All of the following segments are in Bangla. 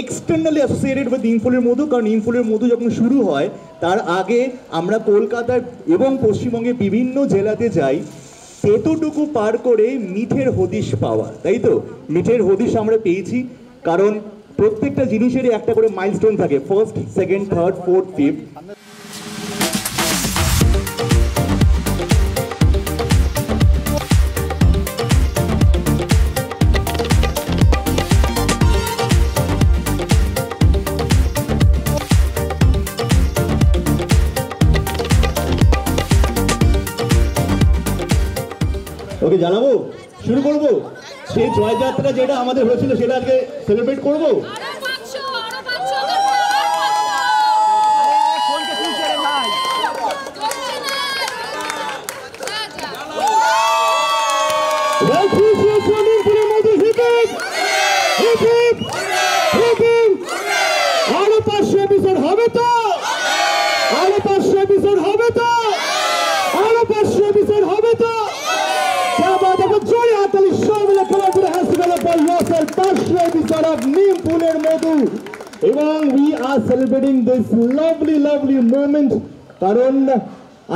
এক্সটার্নালি অ্যাসোসিয়েটেড উইথ নিমফুলের মধু, কারণ নিমফুলের মধু যখন শুরু হয় তার আগে আমরা কলকাতার এবং পশ্চিমবঙ্গের বিভিন্ন জেলাতে যাই এতটুকু পার করে মিঠের হদিশ পাওয়া, তাই তো? মিঠের হদিশ আমরা পেয়েছি, কারণ প্রত্যেকটা জিনিসেরই একটা করে মাইলস্টোন থাকে, first, second, third, fourth, fifth. Okay জানাবো, শুরু করবো সেই জয়যাত্রা যেটা আমাদের হয়েছিল সেটা আজকে সেলিব্রেট করবো। আরো 500 এপিসোড হবে তো, আরো 500 এপিসোড হবে তো, আরো 500 এপিসোড হবে তো। এবং we are celebrating this lovely moment, কারণ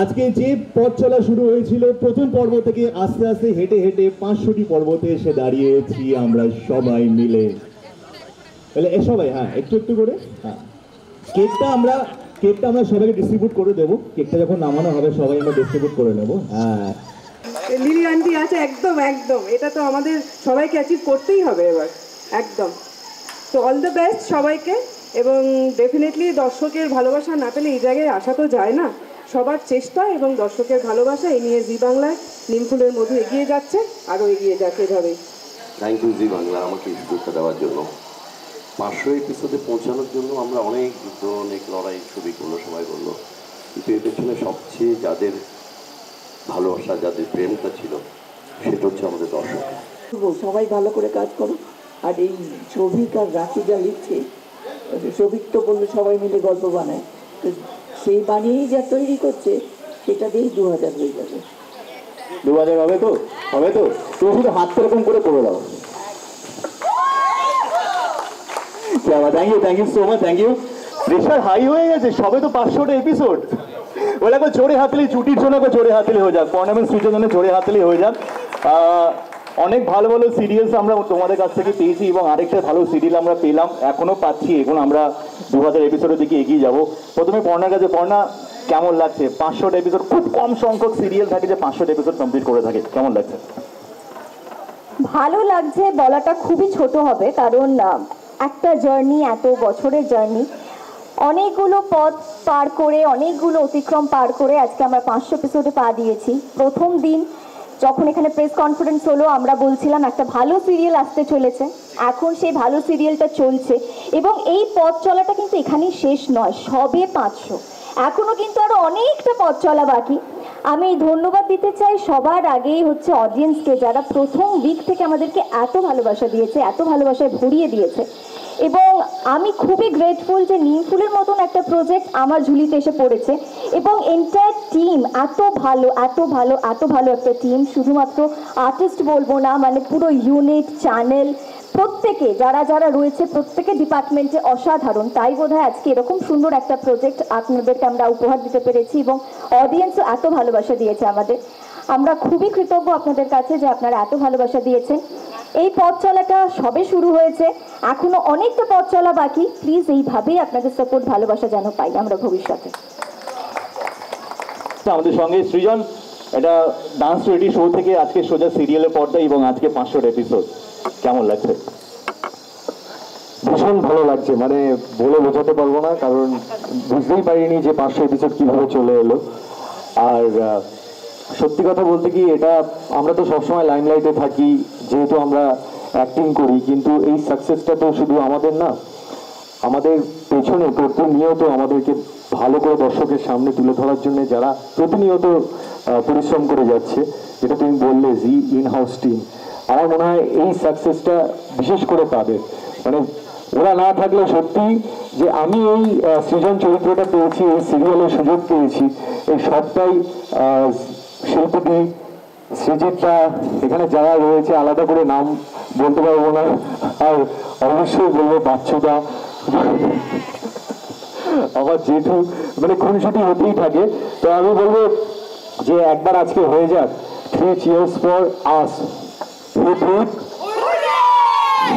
আজকে যে পথ চলা শুরু হয়েছিল প্রথম পর্ব থেকে আস্তে আস্তে হেঁটে হেঁটে 500টি পর্বতে এসে দাঁড়িয়েছি আমরা সবাই মিলে। তাহলে সবাই হ্যাঁ একটু একটু করে হ্যাঁ কেকটা আমরা সবাইকে ডিস্ট্রিবিউট করে দেবো। কেকটা যখন নামানো হবে সবাই আমরা ডিস্ট্রিবিউট করে নেবো। হ্যাঁ লিলি আন্টি আছে, একদম একদম এটা তো আমাদের সবাইকে অ্যাচিভ করতেই হবে এবার, একদম। তো অল দ্য বেস্ট সবাইকে, এবং ডেফিনেটলি দর্শকের ভালোবাসা না পেলে এই জায়গায় আসা তো যায় না। সবার চেষ্টা এবং দর্শকের ভালোবাসা এই নিয়ে জি বাংলায় নিমফুলের মধু এগিয়ে যাচ্ছে, আরও এগিয়ে যাচ্ছে এভাবে। থ্যাংক ইউ জি বাংলা আমাকে এই সুযোগটা দেওয়ার জন্য। 500 এপিসোডে পৌঁছানোর জন্য আমরা অনেক যুদ্ধ, অনেক লড়াই, ছবি করলো, সবাই করলো, কিন্তু এর পেছনে সবচেয়ে যাদের ভালোবাসা, যাদের প্রেমটা ছিল সেটা হচ্ছে আমাদের দর্শক। সবাই ভালো করে কাজ করো। আর এই সৌভিক আর রাখি যা লিখছে, সৌভিক তো বললো সবাই মিলে গল্প বানায়, তো সেই বানিয়েই যা তৈরি করছে সেটা দিয়েই 2000 হয়ে যাবে। 2000 হবে তো? হবে তো? তুমি শুধু হাত এরকম করে দাও। Thank you so much, thank you. Pressure high হয়ে গেছে, সবে তো 500টা এপিসোড। বলে জোরে হাতলি, ছুটির জন্য জোরে হাতলি হয়ে যাক, টুর্নামেন্ট সুইচের জন্য জোরে হাতলি হয়ে যাক। অনেক ভালো ভালো সিরিয়ালস আমরা তোমাদের কাছ থেকে পেয়েছি এবং আরেকটা ভালো সিরিয়াল আমরা পেলাম, এখনো পাচ্ছি। এখন আমরা 2000 এপিসোডের দিকে এগিয়ে যাব। প্রথমে পর্ণার কাছে, পর্ণা কেমন লাগছে? 500টা এপিসোড, খুব কম সংখ্যক সিরিয়াল থাকে যে 500টা এপিসোড কমপ্লিট করে থাকে, কেমন লাগছে? ভালো লাগছে, বলাটা খুবই ছোট হবে, কারণ একটা জার্নি, এত বছরের জার্নি, অনেকগুলো পথ পার করে, অনেকগুলো অতিক্রম পার করে আজকে আমরা 500 এপিসোডে পা দিয়েছি। প্রথম দিন যখন এখানে প্রেস কনফারেন্স হলো আমরা বলছিলাম একটা ভালো সিরিয়াল আসতে চলেছে, এখন সেই ভালো সিরিয়ালটা চলছে এবং এই পথ চলাটা কিন্তু এখানেই শেষ নয়, সবে 500, এখনো কিন্তু আরো অনেকটা পথ চলা বাকি। আমি ধন্যবাদ দিতে চাই সবার আগেই হচ্ছে অডিয়েন্সকে, যারা প্রথম উইক থেকে আমাদেরকে এত ভালোবাসা দিয়েছে, এত ভালোবাসায় ভরিয়ে দিয়েছে। এবং আমি খুবই গ্রেটফুল যে নিমফুলের মতন একটা প্রজেক্ট আমার ঝুলিতে এসে পড়েছে এবং এন্টায়ার টিম এত ভালো, এত ভালো, এত ভালো একটা টিম। শুধুমাত্র আর্টিস্ট বলবো না, মানে পুরো ইউনিট, চ্যানেল, প্রত্যেকে যারা যারা রয়েছে প্রত্যেকে ডিপার্টমেন্টে অসাধারণ। তাই বোধহয় আজকে এরকম সুন্দর একটা প্রজেক্ট আপনাদেরকে আমরা উপহার দিতে পেরেছি এবং অডিয়েন্সও এত ভালোবাসা দিয়েছে আমাদের। আমরা খুবই কৃতজ্ঞ আপনাদের কাছে যে আপনারা এত ভালোবাসা দিয়েছেন। এই পথ চলাটা সবে শুরু হয়েছে, এখনো অনেকটা পথ চলা বাকি। প্লিজ এইভাবেই আপনাদের সাপোর্ট, ভালোবাসা যেন পাই আমরা ভবিষ্যতে। আমাদের সঙ্গে সৃজন, এটা ডান্স রিয়েলিটি শো থেকে আজকে সোজা সিরিয়ালের পর্দা এবং আজকে 500 এপিসোড, কেমন লাগছে? ভীষণ ভালো লাগছে, মানে বলে বোঝাতে পারবো না, কারণ বুঝতেই পারিনি যে 500 এপিসোড কিভাবে চলে এলো। আর সত্যি কথা বলতে কি, এটা আমরা তো সবসময় লাইমলাইটে থাকি, যেহেতু আমরা অ্যাক্টিং করি, কিন্তু এই সাকসেসটা তো শুধু আমাদের না, আমাদের পেছনে প্রতিনিয়ত আমাদেরকে ভালো করে দর্শকের সামনে তুলে ধরার জন্য যারা প্রতিনিয়ত পরিশ্রম করে যাচ্ছে, যেটা তুমি বললে জি ইন হাউস টিম, আমার মনে হয় এই সাকসেসটা বিশেষ করে তাদের, মানে ওরা না থাকলে সত্যি যে আমি এই সৃজন চরিত্রটা পেয়েছি, এই সিরিয়ালের সুযোগ পেয়েছি, এই সবটাই শিল্পী সৃজিতটা, এখানে যারা রয়েছে আলাদা করে নাম বলতে পারবো না, আর অবশ্যই বলবো বাচ্চুদা, আবার জেঠু, মানে খুনসুটি হতেই থাকে। তো আমি বলবো যে একবার আজকে হয়ে যাক 3 cheers for us. Hip hip.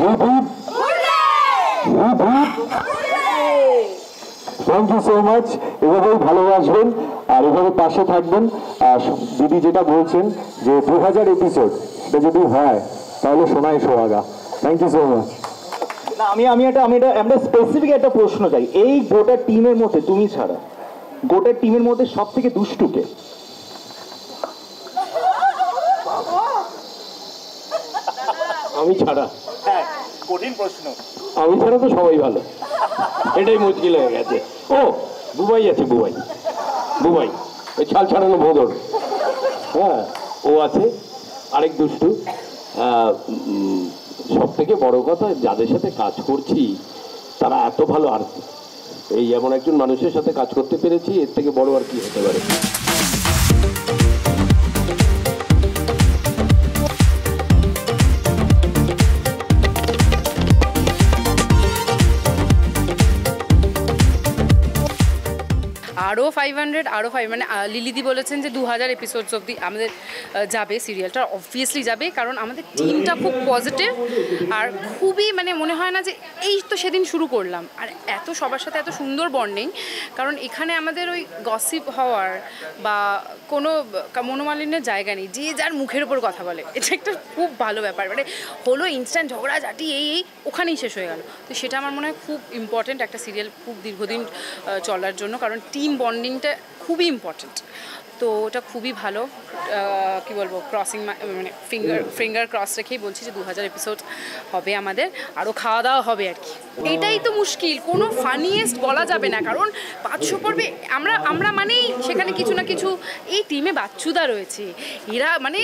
Hip hip. Hip hip. Thank you so much. এভাবেই ভালোবাসবেন আর এভাবে পাশে থাকবেন। আর দিদি যেটা বলছেন যে 2000 এপিসোড, এটা যদি হয় তাহলে সোনাই সোহাগা। Thank you so much. না আমি একটা স্পেসিফিক একটা প্রশ্ন চাই, এই গোটা টিমের মধ্যে তুমি ছাড়া গোটা টিমের মধ্যে সব থেকে দুষ্টুকে? আমি ছাড়া? হ্যাঁ, কঠিন প্রশ্ন। আমি ছাড়া তো সবাই ভালো, এটাই মুশকিল হয়ে গেছে। ও বুবাই আছে, বুবাই ওই ছাল ছাড়ানো ভোদর, হ্যাঁ ও আছে। আরেক দুষ্টু, সব থেকে বড় কথা যাদের সাথে কাজ করছি তারা এত ভালো, আর এই এমন একজন মানুষের সাথে কাজ করতে পেরেছি, এর থেকে বড় আর কি হতে পারে। আরও 500 আরও 5 মানে লিলিদি বলেছেন যে 2000 এপিসোডস অবধি আমাদের যাবে, সিরিয়ালটা অবভিয়াসলি যাবে, কারণ আমাদের টিমটা খুব পজিটিভ আর খুবই মানে মনে হয় না যে এই তো সেদিন শুরু করলাম, আর এত সবার সাথে এত সুন্দর বন্ডিং, কারণ এখানে আমাদের ওই গসিপ হওয়ার বা কোনো মনোমালিন্যের জায়গা নেই, যে যার মুখের ওপর কথা বলে, এটা একটা খুব ভালো ব্যাপার। মানে হলো ইনস্ট্যান্ট ঝগড়াঝাটি এই ওখানেই শেষ হয়ে গেল। তো সেটা আমার মনে হয় খুব ইম্পর্ট্যান্ট একটা সিরিয়াল খুব দীর্ঘদিন চলার জন্য, কারণ টিম বন্ডিংটা খুবই ইম্পর্ট্যান্ট। তো ওটা খুবই ভালো, কি বলবো, ক্রসিং মানে ফিঙ্গার ক্রস রেখেই বলছি যে 2000 এপিসোড হবে আমাদের, আরও খাওয়া দাওয়া হবে আর কি। এটাই তো মুশকিল, কোনো ফানিয়েস্ট বলা যাবে না, কারণ 500 পর্বে আমরা মানেই সেখানে কিছু না কিছু, এই টিমে বাচ্চুদা রয়েছে, এরা মানে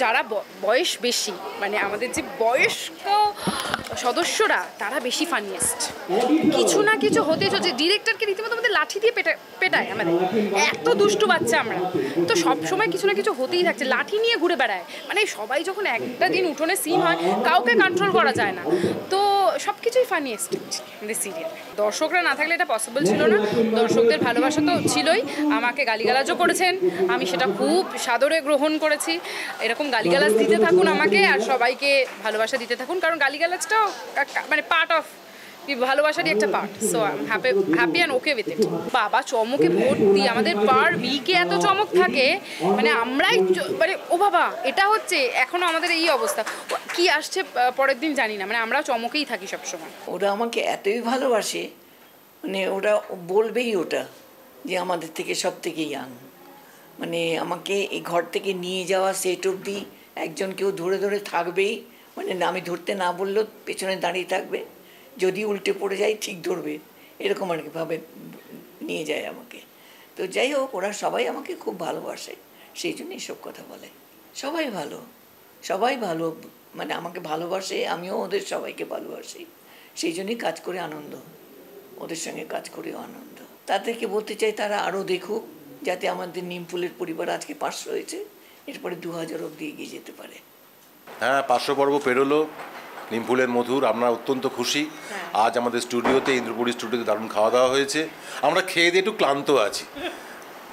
যারা বয়স বেশি, মানে আমাদের যে বয়স্ক সদস্যরা তারা বেশি ফানিয়েস্ট, কিছু না কিছু হতে চলছে। ডিরেক্টরকে রীতিমতো আমাদের লাঠি দিয়ে পেটায়, আমাদের এত দুষ্টু বাচ্চা আমরা, তো সবসময় কিছু না কিছু হতেই থাকছে, লাঠি নিয়ে ঘুরে বেড়ায়, মানে সবাই যখন একটা দিন উঠোনে সিন হয় কাউকে কন্ট্রোল করা যায় না, তো সব কিছুই ফানিয়েস্ট আমাদের সিরিয়াল। দর্শকরা না থাকলে এটা পসিবল ছিল না, দর্শকদের ভালোবাসা তো ছিলই, আমাকে গালিগালাজও করেছেন, আমি সেটা খুব সাদরে গ্রহণ করেছি। এরকম গালিগালাজ দিতে থাকুন আমাকে, আর সবাইকে ভালোবাসা দিতে থাকুন, কারণ গালিগালাজটাও মানে পার্ট অফ ভালোবাসারই একটা part. So I am happy and okay with it. বাবা চমকে ভর্তি, আমাদের পার উইকে এত চমক থাকে, মানে আমরাই মানে ও বাবা এটা হচ্ছে, এখনো আমাদের এই অবস্থা, কি আসছে পরের দিন জানি না, মানে আমরা চমকেই থাকি সবসময়। ওরা আমাকে এতই ভালোবাসে, মানে ওরা বলবেই ওটা যে আমাদের থেকে সব থেকে ইয়াং, মানে আমাকে এই ঘর থেকে নিয়ে যাওয়া সেট অবধি একজন কেউ ধরে ধরে থাকবেই, মানে আমি ধরতে না বললেও পেছনে দাঁড়িয়ে থাকবে, যদি উল্টে পড়ে যাই ঠিক ধরবে, এরকম আর কি ভাবে নিয়ে যায় আমাকে। তো যাই হোক, ওরা সবাই আমাকে খুব ভালোবাসে, সেই জন্য এইসব কথা বলে। সবাই ভালো, মানে আমাকে ভালোবাসে, আমিও ওদের সবাইকে ভালোবাসি, সেই জন্যই কাজ করে আনন্দ, ওদের সঙ্গে কাজ করেও আনন্দ। তাদেরকে বলতে চাই তারা আরও দেখুক, যাতে আমাদের নিমফুলের পরিবার আজকে 500 হয়েছে, এরপরে 2000 অবধি এগিয়ে যেতে পারে। হ্যাঁ, 500 পর্ব পেরোলো, নিমফুলের মধুর, আমরা অত্যন্ত খুশি। আজ আমাদের স্টুডিওতে, ইন্দ্রপুরী স্টুডিওতে দারুণ খাওয়া দাওয়া হয়েছে, আমরা খেয়ে দিয়ে একটু ক্লান্ত আছি।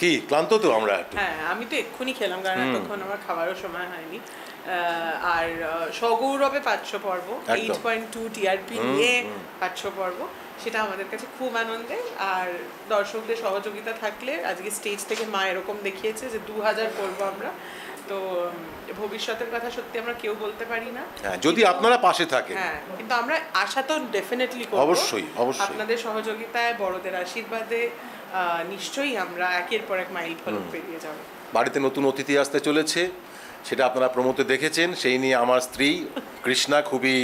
কি ক্লান্ত তো আমরা একটু? হ্যাঁ, আমি তো এক্ষুনি খেলাম, কারণ এতক্ষণ আমার খাওয়ারও সময় হয়নি। আর সগৌরবে 500 পর্ব, 8.2 টিআরপি নিয়ে 500 পর্ব, সেটা আমাদের কাছে খুব আনন্দের। আর দর্শকদের সহযোগিতা থাকলে আজকে স্টেজ থেকে মা এরকম দেখিয়েছে যে 2000 পর্ব আমরা, তো ভবিষ্যতের কথা সত্যি আমরা কেউ বলতে পারি না, যদি আপনারা পাশে থাকেন। হ্যাঁ, কিন্তু আমরা আশা তো ডেফিনেটলি করব, অবশ্যই। আপনাদের সহযোগিতায়, বড়দের আশীর্বাদে নিশ্চয়ই আমরা একের পর এক মাইল ফলক পেরিয়ে যাব। বাড়িতে নতুন অতিথি আসতে চলেছে, সেটা আপনারা প্রমোতে দেখেছেন। সেই নিয়ে আমার স্ত্রী কৃষ্ণা খুবই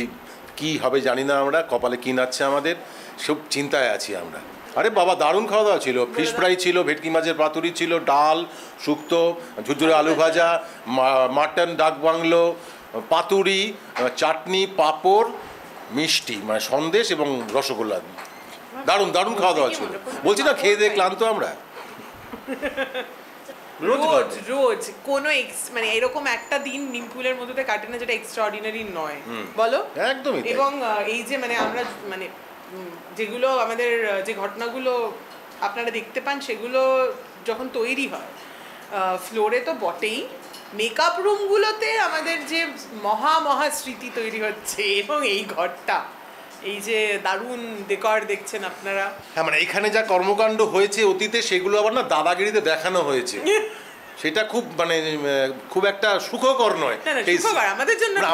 কি হবে জানি না, আমরা কপালে কি নাচ্ছে আমাদের, সব চিন্তায় আছি আমরা। আরে বাবা দারুণ খাওয়া দাওয়া ছিল, ফিশ ফ্রাই ছিল, ভেটকি মাছের পাতুরি ছিল, ডাল, শুক্তো, ঝুরঝুরে আলু ভাজা, মাটন ডাক বাংলো, পাতুরি, চাটনি, পাঁপড়, মিষ্টি মানে সন্দেশ এবং রসগোল্লা। দারুণ দারুণ খাওয়া দাওয়া ছিল, বলছি না খেয়ে দিয়ে ক্লান্ত আমরা। রোজ কোনো মানে এরকম একটা দিন নিমফুলের মধ্যে কাটে না যেটা এক্সট্রাঅর্ডিনারি নয়, বলো? একদমই। এবং এই যে মানে আমরা মানে যেগুলো আমাদের যে ঘটনাগুলো আপনারা দেখতে পান সেগুলো যখন তৈরি হয় ফ্লোরে তো বটেই, মেকআপ রুমগুলোতে আমাদের যে মহা স্মৃতি তৈরি হচ্ছে। এবং এই ঘরটা, এই যে দারুণ ডেকর দেখছেন আপনারা, হ্যাঁ মানে এখানে যা কর্মকাণ্ড হয়েছে অতীতে সেগুলো আবার না দাদাগিরিতে দেখানো হয়েছে, সেটা খুব মানে খুব একটা সুখকর নয়।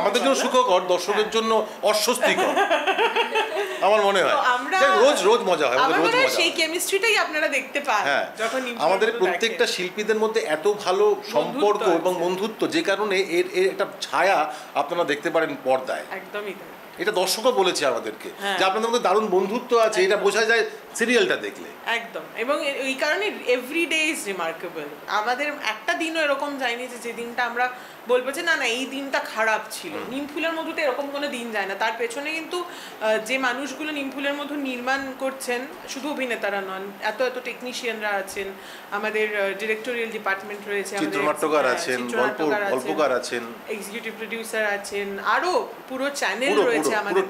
আমাদের জন্য সুখকর, দর্শকের জন্য অস্বস্তিকর আমার মনে হয়। রোজ মজা হয়, রোজ মজা। সেই কেমিস্ট্রিটাই আপনারা দেখতে পান যখন আমাদের প্রত্যেকটা শিল্পীদের মধ্যে এত ভালো সম্পর্ক এবং বন্ধুত্ব, যে কারণে এর একটা ছায়া আপনারা দেখতে পারেন পর্দায়। একদমই তাই। এটা দর্শকও বলেছে আমাদেরকে যে আপনাদের মধ্যে দারুণ বন্ধুত্ব আছে, এটা বোঝা যায় সিরিয়ালটা দেখলে। একদম। এবং এই কারণে এভরিডে ইজ রিমার্কেবল। আমাদের একটা দিনও এরকম যায়নি যে দিনটা আমরা বলবো যে না এই দিনটা খারাপ ছিল। নিমফুলের মধুতে এরকম কোনো দিন যায় না। তার পেছনে কিন্তু যে মানুষগুলো নিমফুলের মধু নির্মাণ করছেন, শুধু অভিনেতারা নন, এত টেকনিশিয়ানরা আছেন, আমাদের ডিরেক্টোরিয়াল ডিপার্টমেন্ট রয়েছে, চিত্রনাট্যকার আছেন, গল্পকার আছেন, এক্সিকিউটিভ প্রোডিউসার আছেন, আরো পুরো চ্যানেল রয়েছে আমাদের,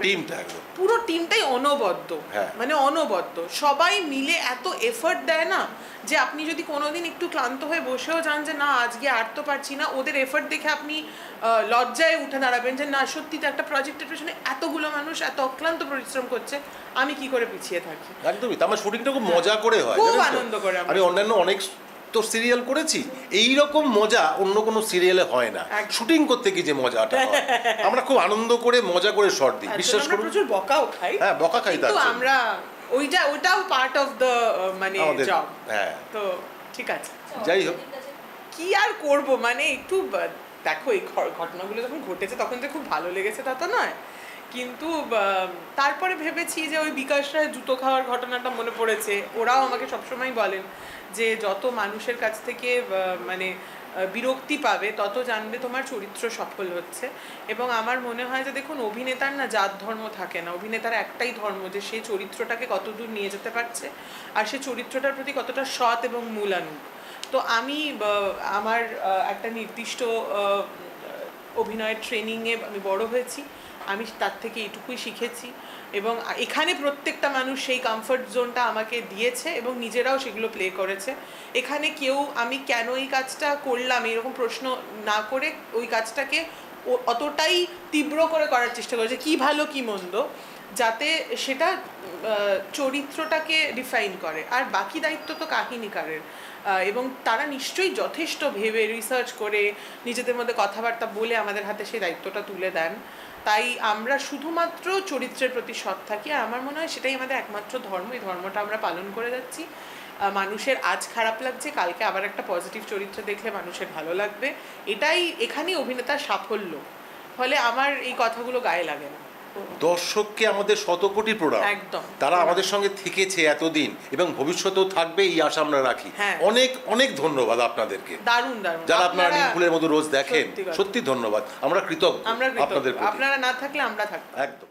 পুরো টিমটাই অনবদ্য, মানে অনবদ্য। সবাই মিলে এত এফর্ট দেয় না যে আপনি যদি কোনোদিন একটু ক্লান্ত হয়ে বসেও যান যে না আজকে আর তো পারছি না, ওদের এফর্ট দেখে আপনি লজ্জায় উঠে দাঁড়াবেন যে না সত্যি তো একটা প্রজেক্টের পেছনে এতগুলো মানুষ এত অক্লান্ত পরিশ্রম করছে, আমি কি করে পিছিয়ে থাকি। একদমই। আমার শুটিংটা খুব মজা করে হয়, খুব আনন্দ করে। আমি অন্যান্য অনেক তো সিরিয়াল করেছি, এইরকম মজা অন্য কোনো সিরিয়ালে হয় না। শুটিং করতে কি যে মজাটা হয়, আমরা খুব আনন্দ করে মজা করে শট দিই, বিশ্বাস করুন। প্রচুর বকাও খাই। হ্যাঁ বকা খাই, কিন্তু আমরা ওইটাও পার্ট অফ দ্য মানে জব। হ্যাঁ তো ঠিক আছে, যাই হোক কি আর করব, মানে একটু দেখো এই ঘটনাগুলো যখন ঘটেছে তখন তো খুব ভালো লেগেছে তা তো নয়, কিন্তু তারপরে ভেবেছি যে ওই বিকাশ রায় জুতো খাওয়ার ঘটনাটা মনে পড়েছে। ওরাও আমাকে সবসময় বলেন যে যত মানুষের কাছ থেকে মানে বিরক্তি পাবে তত জানবে তোমার চরিত্র সফল হচ্ছে। এবং আমার মনে হয় যে দেখুন অভিনেতার না জাত ধর্ম থাকে না, অভিনেতার একটাই ধর্ম যে সেই চরিত্রটাকে কতদূর নিয়ে যেতে পারছে আর সেই চরিত্রটার প্রতি কতটা সৎ এবং মূলানুগ। তো আমি আমার একটা নির্দিষ্ট অভিনয়ের ট্রেনিংয়ে আমি বড় হয়েছি, আমি তার থেকে এইটুকুই শিখেছি। এবং এখানে প্রত্যেকটা মানুষ সেই কমফর্ট জোনটা আমাকে দিয়েছে এবং নিজেরাও সেগুলো প্লে করেছে। এখানে কেউ আমি কেন এই কাজটা করলাম এরকম প্রশ্ন না করে ওই কাজটাকে অতটাই তীব্র করে করার চেষ্টা করেছে, কি ভালো কি মন্দ, যাতে সেটা চরিত্রটাকে ডিফাইন করে। আর বাকি দায়িত্ব তো কাহিনীকারের, এবং তারা নিশ্চয়ই যথেষ্ট ভেবে রিসার্চ করে নিজেদের মধ্যে কথাবার্তা বলে আমাদের হাতে সেই দায়িত্বটা তুলে দেন। তাই আমরা শুধুমাত্র চরিত্রের প্রতি সৎ থাকি, আর আমার মনে হয় সেটাই আমাদের একমাত্র ধর্ম। এই ধর্মটা আমরা পালন করে যাচ্ছি। মানুষের আজ খারাপ লাগছে, কালকে আবার একটা পজিটিভ চরিত্র দেখলে মানুষের ভালো লাগবে, এটাই এখানেই অভিনেতার সাফল্য। ফলে আমার এই কথাগুলো গায়ে লাগে না। দর্শককে আমাদের শতকোটি প্রণাম। একদম, তারা আমাদের সঙ্গে থেকেছে এতদিন এবং ভবিষ্যতেও থাকবে, এই আশা আমরা রাখি। অনেক অনেক ধন্যবাদ আপনাদেরকে, দারুণ দারুণ, যারা আপনারা নিমফুলের মতো রোজ দেখেন, সত্যি ধন্যবাদ। আমরা কৃতজ্ঞ আপনাদের প্রতি। আপনারা না থাকলে আমরা থাকতাম। একদম।